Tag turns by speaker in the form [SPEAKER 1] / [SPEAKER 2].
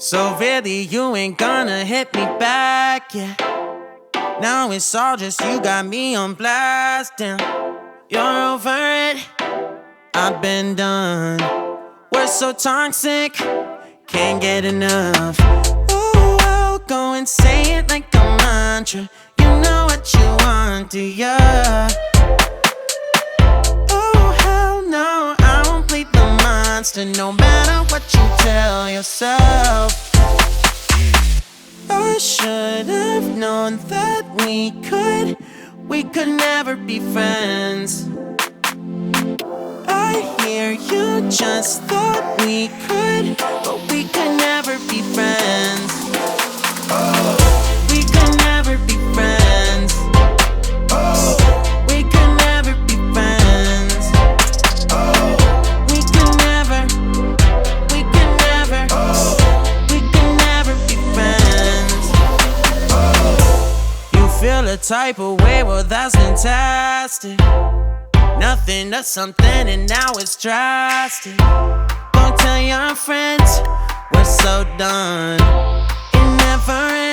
[SPEAKER 1] So really you ain't gonna hit me back, yeah. Now it's all just you got me on blast, damn. You're over it, I've been done. We're so toxic, can't get enough. Ooh, I'll go and say it like a mantra. You know what you want, do ya? Oh hell no, I won't play the monster, no matter what you tell yourself. I should have known that we could never be friends. I hear you just thought we could, but we could never be friends. We could never be friends. We could never be friends. We could never, we could never, we could never be friends. You feel a type of way, well that's fantastic. Nothing to something and now it's drastic. Don't tell your friends we're so done. It never ends.